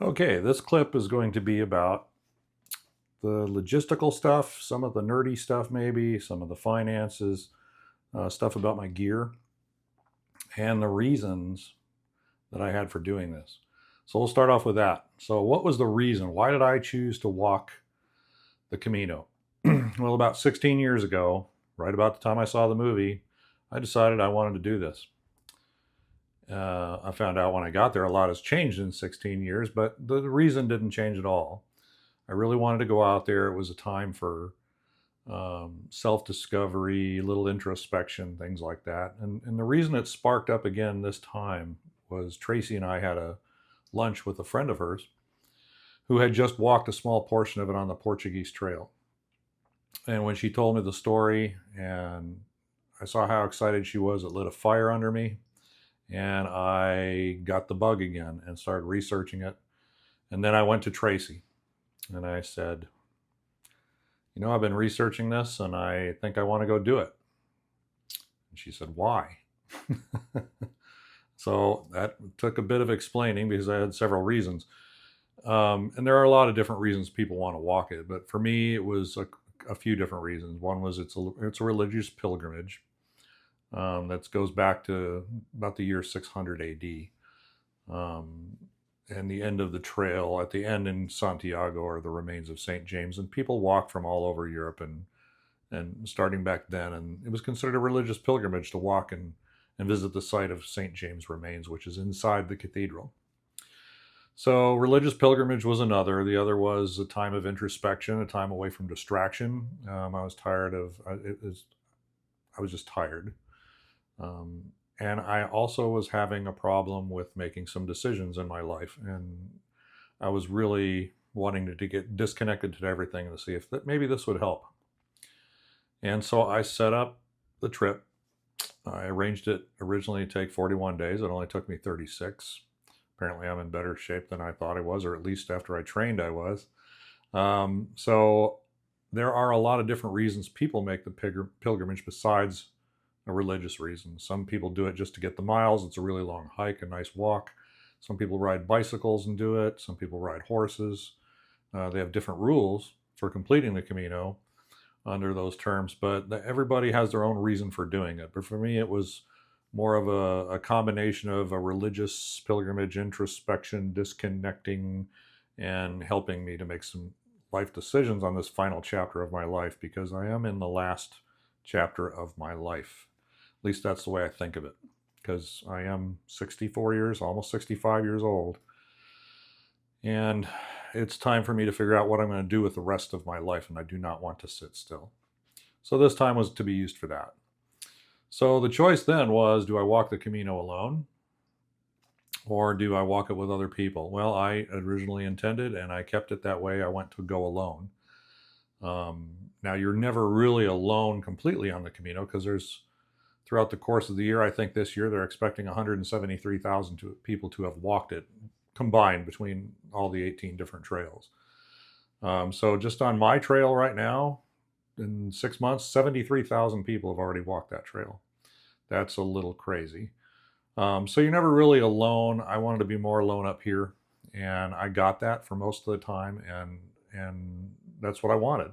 Okay, this clip is going to be about the logistical stuff, some of the nerdy stuff, maybe, some of the finances, stuff about my gear, and the reasons that I had for doing this. So we'll start off with that. So, what was the reason? Why did I choose to walk the Camino? Well, about 16 years ago, right about the time I saw the movie, I decided I wanted to do this. I found out when I got there a lot has changed in 16 years, but the reason didn't change at all. I really wanted to go out there. It was a time for self discovery, little introspection, things like that. And the reason it sparked up again this time was Tracy and I had a lunch with a friend of hers who had just walked a small portion of it on the Portuguese Trail. And when she told me the story and I saw how excited she was, it lit a fire under me. And I got the bug again and started researching it. And then I went to Tracy and I said, I've been researching this and I think I want to go do it. And she said, why? So that took a bit of explaining because I had several reasons. And there are a lot of different reasons people want to walk it. But for me, it was a few different reasons. One was it's a religious pilgrimage that goes back to about the year 600 AD. And the end of the trail, at the end in Santiago, are the remains of St. James. And people walk from all over Europe and starting back then. And it was considered a religious pilgrimage to walk and visit the site of St. James' remains, which is inside the cathedral. So, religious pilgrimage was another. The other was a time of introspection, a time away from distraction. I was tired of I was just tired. And I also was having a problem with making some decisions in my life. And I was really wanting to get disconnected to everything to see if maybe this would help. And so I set up the trip. I arranged it originally to take 41 days. It only took me 36. Apparently, I'm in better shape than I thought I was, or at least after I trained, I was. So there are a lot of different reasons people make the pilgrimage besides a religious reason. Some people do it just to get the miles. It's a really long hike, a nice walk. Some people ride bicycles and do it. Some people ride horses. They have different rules for completing the Camino under those terms, but everybody has their own reason for doing it. But for me, it was more of a combination of a religious pilgrimage, introspection, disconnecting, and helping me to make some life decisions on this final chapter of my life because I am in the last chapter of my life. At least that's the way I think of it because I am 64 years, almost 65 years old. And it's time for me to figure out what I'm going to do with the rest of my life, and I do not want to sit still. So this time was to be used for that. So the choice then was, do I walk the Camino alone or do I walk it with other people? Well, I originally intended and I kept it that way. I went to go alone. Now, you're never really alone completely on the Camino because there's, throughout the course of the year, I think this year they're expecting 173,000 people to have walked it combined between all the 18 different trails. So just on my trail right now, in 6 months, 73,000 people have already walked that trail. That's a little crazy. So you're never really alone. I wanted to be more alone up here, and I got that for most of the time, and that's what I wanted.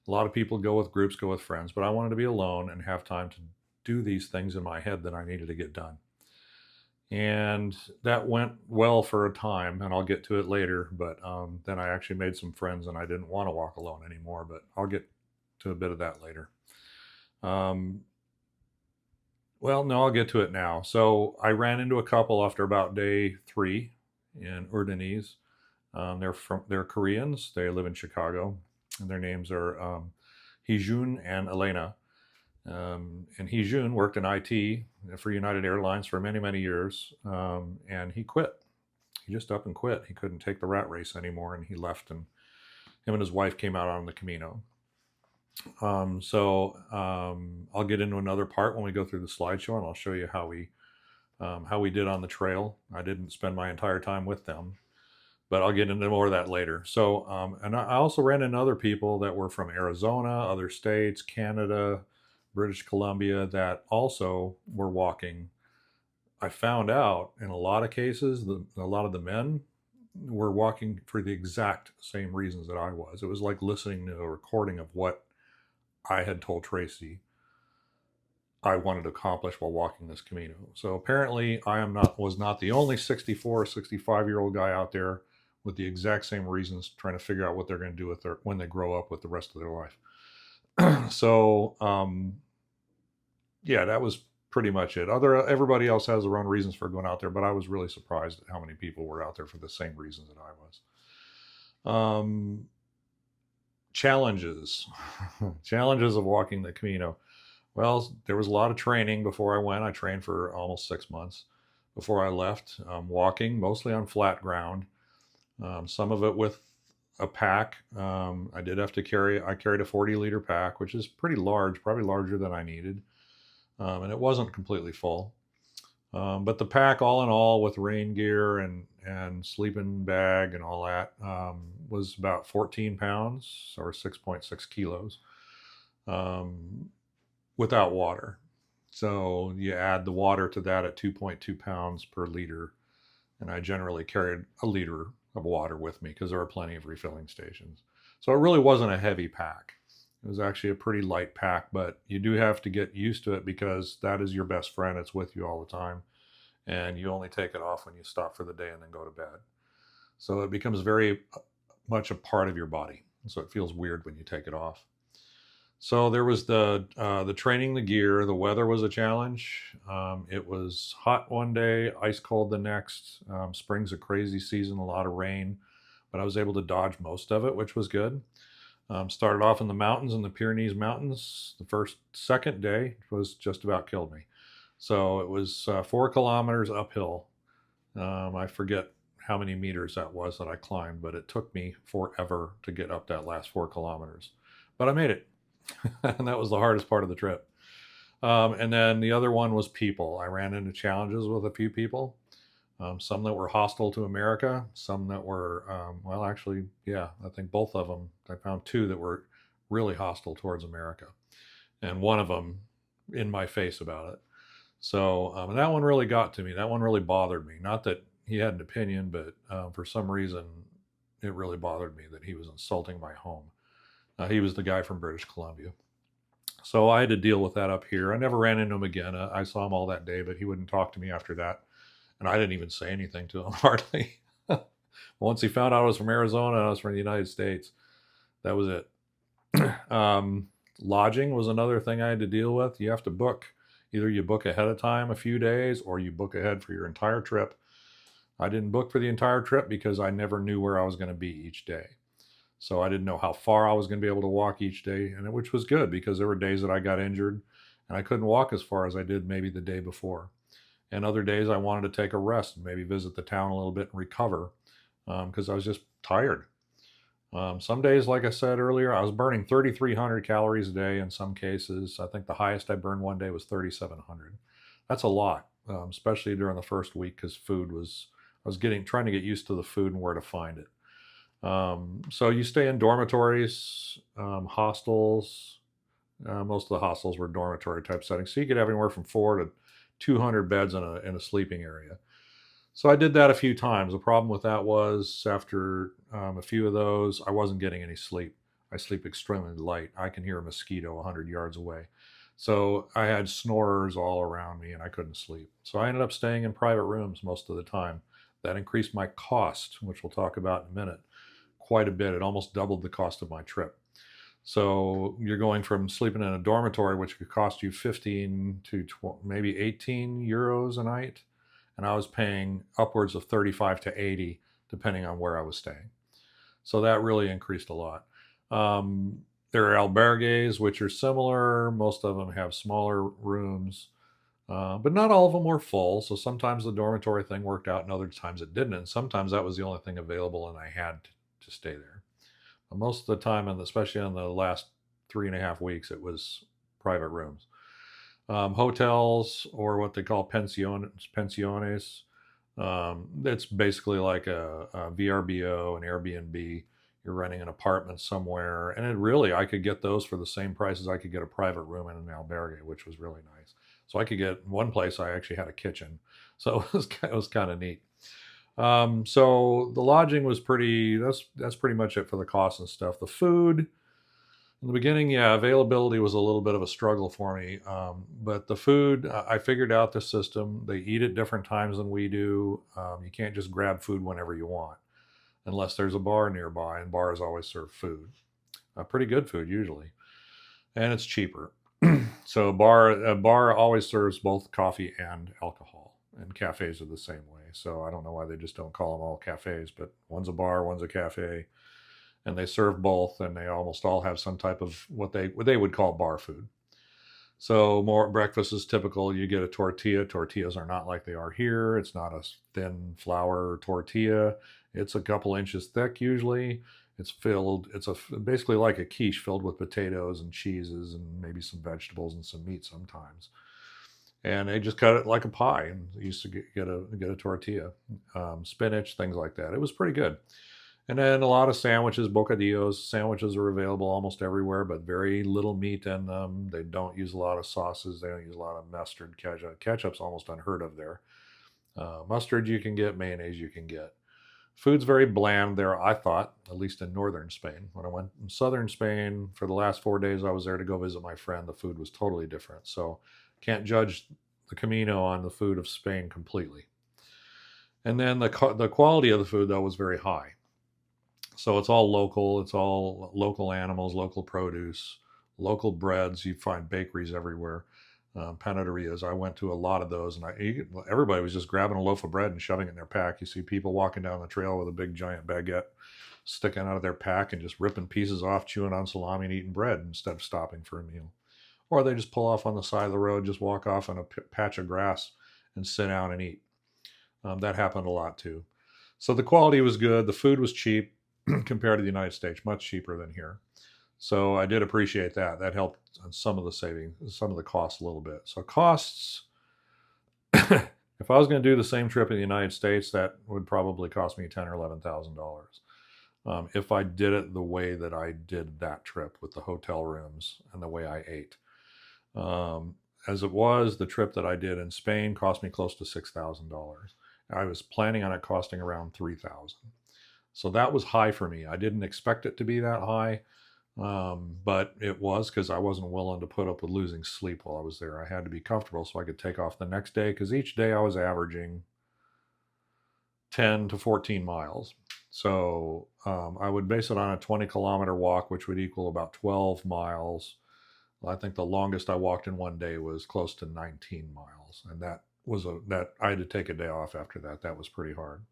A lot of people go with groups, go with friends, but I wanted to be alone and have time to do these things in my head that I needed to get done. And that went well for a time, and I'll get to it later. But then I actually made some friends, and I didn't want to walk alone anymore. But I'll get to a bit of that later. Um, well, no, I'll get to it now. So I ran into a couple after about day 3 in Urdanese. They're Koreans. They live in Chicago, and their names are Hee-jun and Elena. And Hee-jun worked in IT for United Airlines for many, many years, and he quit. He just up and quit. He couldn't take the rat race anymore, and he left. And him and his wife came out on the Camino. I'll get into another part when we go through the slideshow, and I'll show you how we did on the trail. I didn't spend my entire time with them, but I'll get into more of that later. So, and I also ran into other people that were from Arizona, other states, Canada, British Columbia, that also were walking. I found out in a lot of cases, a lot of the men were walking for the exact same reasons that I was. It was like listening to a recording of what I had told Tracy I wanted to accomplish while walking this Camino. So apparently, was not the only 64 or 65-year-old guy out there with the exact same reasons, trying to figure out what they're going to do with when they grow up with the rest of their life. So yeah, that was pretty much it. Everybody else has their own reasons for going out there, but I was really surprised at how many people were out there for the same reasons that I was. Challenges, challenges of walking the Camino. Well, there was a lot of training before I went. I trained for almost 6 months before I left, walking mostly on flat ground. Some of it with a pack. I carried a 40-liter pack, which is pretty large, probably larger than I needed. And it wasn't completely full. But the pack, all in all, with rain gear and sleeping bag and all that, was about 14 pounds or 6.6 kilos without water. So you add the water to that at 2.2 pounds per liter. And I generally carried a liter of water with me because there are plenty of refilling stations. So it really wasn't a heavy pack. It was actually a pretty light pack, but you do have to get used to it because that is your best friend. It's with you all the time. And you only take it off when you stop for the day and then go to bed. So it becomes very much a part of your body. So it feels weird when you take it off. So there was the training, the gear. The weather was a challenge. It was hot one day, ice cold the next. Spring's a crazy season, a lot of rain, but I was able to dodge most of it, which was good. Started off in the mountains, in the Pyrenees Mountains. The second day was just about killed me. So it was 4 kilometers uphill. I forget how many meters that was that I climbed, but it took me forever to get up that last 4 kilometers. But I made it. And that was the hardest part of the trip. And then the other one was people. I ran into challenges with a few people. Some that were hostile to America, some that were, well, actually, yeah, I think both of them. I found 2 that were really hostile towards America, and one of them in my face about it. So and that one really got to me. That one really bothered me. Not that he had an opinion, but for some reason, it really bothered me that he was insulting my home. He was the guy from British Columbia. So I had to deal with that up here. I never ran into him again. I saw him all that day, but he wouldn't talk to me after that. And I didn't even say anything to him, hardly. Once he found out I was from Arizona and I was from the United States, that was it. Lodging was another thing I had to deal with. You have to book. Either you book ahead of time a few days or you book ahead for your entire trip. I didn't book for the entire trip because I never knew where I was going to be each day. So I didn't know how far I was going to be able to walk each day, and which was good because there were days that I got injured and I couldn't walk as far as I did maybe the day before. And other days I wanted to take a rest and maybe visit the town a little bit and recover because I was just tired. Some days, like I said earlier, I was burning 3,300 calories a day in some cases. I think the highest I burned one day was 3,700. That's a lot, especially during the first week because I was trying to get used to the food and where to find it. So you stay in dormitories, hostels. Most of the hostels were dormitory type settings. So you could have anywhere from 4 to 200 beds in a sleeping area. So I did that a few times. The problem with that was after a few of those, I wasn't getting any sleep. I sleep extremely light. I can hear a mosquito 100 yards away. So I had snorers all around me and I couldn't sleep. So I ended up staying in private rooms most of the time. That increased my cost, which we'll talk about in a minute, quite a bit. It almost doubled the cost of my trip. So you're going from sleeping in a dormitory, which could cost you 15 to maybe 18 euros a night, and I was paying upwards of 35 to 80, depending on where I was staying. So that really increased a lot. There are albergues, which are similar. Most of them have smaller rooms, but not all of them were full. So sometimes the dormitory thing worked out, and other times it didn't. And sometimes that was the only thing available, and I had to stay there. But most of the time, and especially in the last 3.5 weeks, it was private rooms. Hotels, or what they call pensiones. It's basically like a VRBO, an Airbnb. You're renting an apartment somewhere, and I could get those for the same price as I could get a private room in an albergue, which was really nice. So I could get one place. I actually had a kitchen, so it was kind of neat. So the lodging was pretty. That's pretty much it for the cost and stuff. The food in the beginning, yeah, availability was a little bit of a struggle for me. But the food, I figured out the system. They eat at different times than we do. You can't just grab food whenever you want, unless there's a bar nearby, and bars always serve food. Pretty good food usually, and it's cheaper. So a bar always serves both coffee and alcohol, and cafes are the same way. So I don't know why they just don't call them all cafes, but one's a bar, one's a cafe, and they serve both, and they almost all have some type of what they would call bar food. So more breakfast is typical. You get a tortilla. Tortillas are not like they are here. It's not a thin flour tortilla. It's a couple inches thick usually. It's filled. It's basically like a quiche filled with potatoes and cheeses and maybe some vegetables and some meat sometimes. And they just cut it like a pie and used to get a tortilla, spinach, things like that. It was pretty good. And then a lot of sandwiches, bocadillos. Sandwiches are available almost everywhere, but very little meat in them. They don't use a lot of sauces. They don't use a lot of mustard, ketchup. Ketchup's almost unheard of there. Mustard you can get, mayonnaise you can get. Food's very bland there, I thought, at least in northern Spain. When I went in southern Spain for the last 4 days, I was there to go visit my friend. The food was totally different. So can't judge the Camino on the food of Spain completely. And then the quality of the food, though, was very high. So it's all local. It's all local animals, local produce, local breads. You find bakeries everywhere, panaderias. I went to a lot of those, and everybody was just grabbing a loaf of bread and shoving it in their pack. You see people walking down the trail with a big giant baguette sticking out of their pack and just ripping pieces off, chewing on salami and eating bread instead of stopping for a meal. Or they just pull off on the side of the road, just walk off on a patch of grass and sit down and eat. That happened a lot too. So the quality was good. The food was cheap compared to the United States, much cheaper than here. So I did appreciate that. That helped on some of the savings, some of the costs a little bit. So costs, if I was going to do the same trip in the United States, that would probably cost me $10,000 or $11,000. If I did it the way that I did that trip with the hotel rooms and the way I ate. As it was, the trip that I did in Spain cost me close to $6,000. I was planning on it costing around $3,000. So that was high for me. I didn't expect it to be that high, but it was because I wasn't willing to put up with losing sleep while I was there. I had to be comfortable so I could take off the next day because each day I was averaging 10 to 14 miles. So I would base it on a 20-kilometer walk, which would equal about 12 miles. I think the longest I walked in one day was close to 19 miles, and that I had to take a day off after that. That was pretty hard.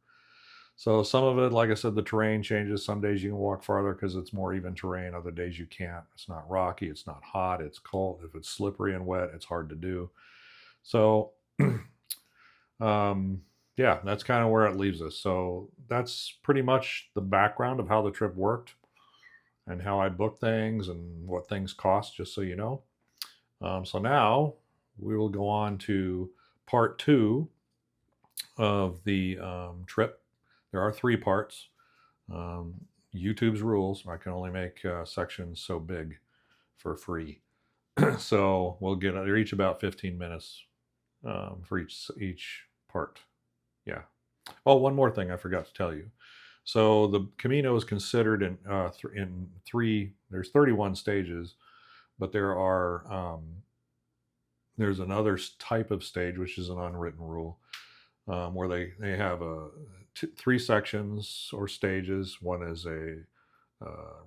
So some of it, like I said, the terrain changes. Some days you can walk farther because it's more even terrain. Other days you can't. It's not rocky. It's not hot. It's cold. If it's slippery and wet, it's hard to do. So, yeah, that's kind of where it leaves us. So that's pretty much the background of how the trip worked and how I booked things and what things cost, just so you know. So now we will go on to part two of the trip. There are 3 parts. YouTube's rules. I can only make sections so big for free. So they're each about 15 minutes for each part. Yeah. Oh, one more thing I forgot to tell you. So the Camino is considered in 3. There's 31 stages, but there's another type of stage which is an unwritten rule, where they have 3 sections or stages. One is a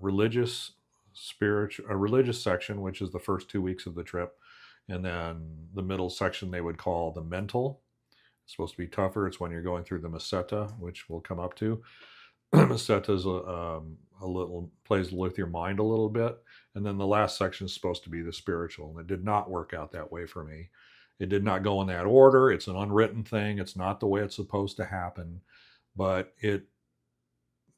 religious section, which is the first 2 weeks of the trip, and then the middle section they would call the mental. It's supposed to be tougher. It's when you're going through the meseta, which we'll come up to. Meseta is a little plays with your mind a little bit, and then the last section is supposed to be the spiritual. And it did not work out that way for me. It did not go in that order. It's an unwritten thing. It's not the way it's supposed to happen, but it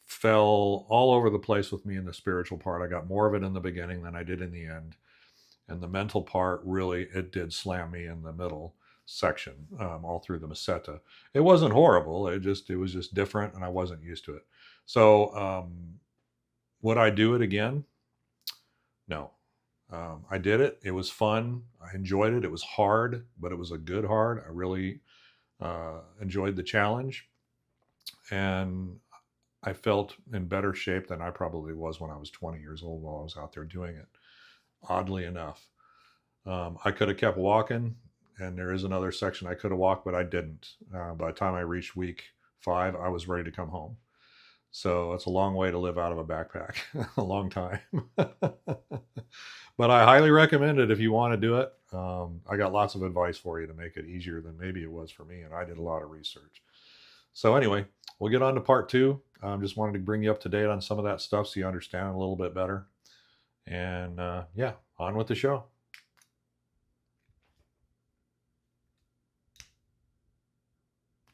fell all over the place with me in the spiritual part. I got more of it in the beginning than I did in the end, and the mental part really it did slam me in the middle section all through the meseta. It wasn't horrible. It was just different, and I wasn't used to it. So would I do it again? No. I did it. It was fun. I enjoyed it. It was hard, but it was a good hard. I really enjoyed the challenge. And I felt in better shape than I probably was when I was 20 years old while I was out there doing it, oddly enough. I could have kept walking, and there is another section I could have walked, but I didn't. By the time I reached week 5, I was ready to come home. So it's a long way to live out of a backpack, a long time. But I highly recommend it if you want to do it. I got lots of advice for you to make it easier than maybe it was for me, and I did a lot of research. So anyway, we'll get on to part 2. Just wanted to bring you up to date on some of that stuff so you understand it a little bit better. And yeah, on with the show.